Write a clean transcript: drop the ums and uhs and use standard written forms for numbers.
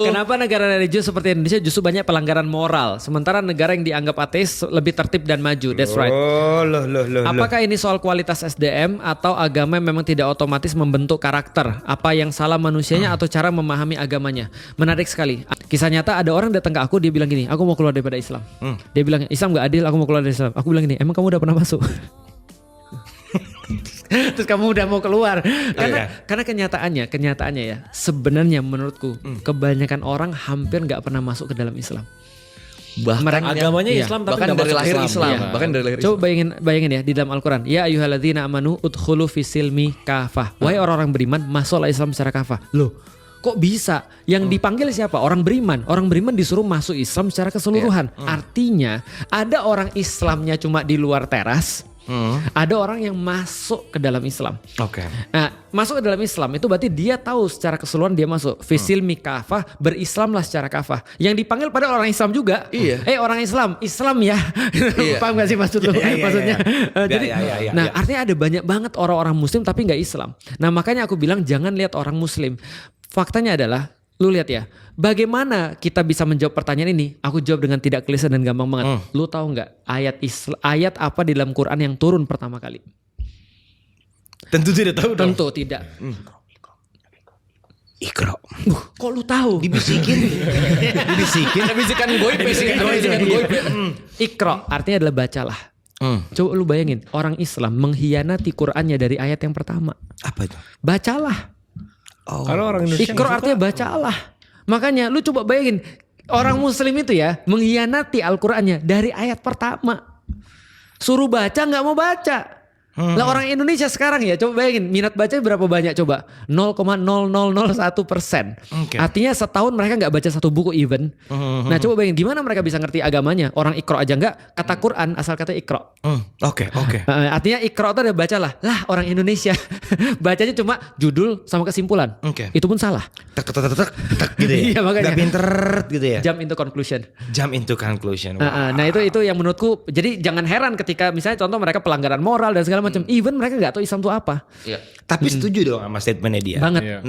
Kenapa negara religius seperti Indonesia justru banyak pelanggaran moral, sementara negara yang dianggap ateis lebih tertib dan maju? That's right. Apakah ini soal kualitas SDM atau agama yang memang tidak otomatis membentuk karakter? Apa yang salah manusianya atau cara memahami agamanya? Menarik sekali. Kisah nyata, ada orang datang ke aku, dia bilang gini, aku mau keluar daripada Islam. Dia bilang, Islam gak adil, aku mau keluar dari Islam. Aku bilang gini, emang kamu udah pernah masuk? Terus kamu udah mau keluar karena kenyataannya ya, sebenarnya menurutku kebanyakan orang hampir nggak pernah masuk ke dalam Islam. Bahkan agamanya Islam, tapi bahkan dari lahir Islam. Bahkan dari lahir Coba bayangin ya, di dalam Al-Quran, ya ayyuhalladzina amanu udkhulu fisilmi kafah. Wahai orang-orang beriman, masuklah Islam secara kafah. Loh, kok bisa? Yang dipanggil siapa? Orang beriman. Orang beriman disuruh masuk Islam secara keseluruhan. Artinya ada orang Islamnya cuma di luar teras. Ada orang yang masuk ke dalam Islam. Oke. Nah, masuk ke dalam Islam itu berarti dia tahu secara keseluruhan dia masuk. Fisil mikafah, berislamlah secara kafah. Yang dipanggil pada orang Islam juga. Iya. Orang Islam ya. Paham gak sih maksud lu? Maksudnya. Jadi, artinya ada banyak banget orang-orang Muslim tapi nggak Islam. Nah, makanya aku bilang jangan lihat orang Muslim. Faktanya adalah, lu lihat ya, bagaimana kita bisa menjawab pertanyaan ini? Aku jawab dengan tidak klise dan gampang banget. Lu tahu nggak ayat apa di dalam Quran yang turun pertama kali? Tentu tidak tahu dong. Tentu tidak. Iqra. Kok lu tahu? Dibisikin. Bisikan goib. Iqra artinya adalah bacalah. Coba lu bayangin, orang Islam mengkhianati Qurannya dari ayat yang pertama. Apa itu? Bacalah. Kalau orang Indonesia Iqra artinya bacalah. Makanya lu coba bayangin, orang Muslim itu ya mengkhianati Al-Qur'annya dari ayat pertama. Suruh baca nggak mau baca. Lah orang Indonesia sekarang ya, coba bayangin minat baca berapa banyak coba? 0,0001%. Artinya setahun mereka nggak baca satu buku even. Nah coba bayangin gimana mereka bisa ngerti agamanya? Orang Iqra aja nggak, kata Quran asal kata Iqra. Oke. Artinya Iqra itu ada bacalah. Lah orang Indonesia bacanya cuma judul sama kesimpulan. Itu pun salah. Tak gitu ya. Iya makanya. Gak pinter gitu ya. Jump into conclusion. Wow. Nah itu yang menurutku, jadi jangan heran ketika misalnya contoh mereka pelanggaran moral dan segala macam. Even mereka nggak tahu Islam itu apa. Tapi setuju dong sama statementnya dia. Banget.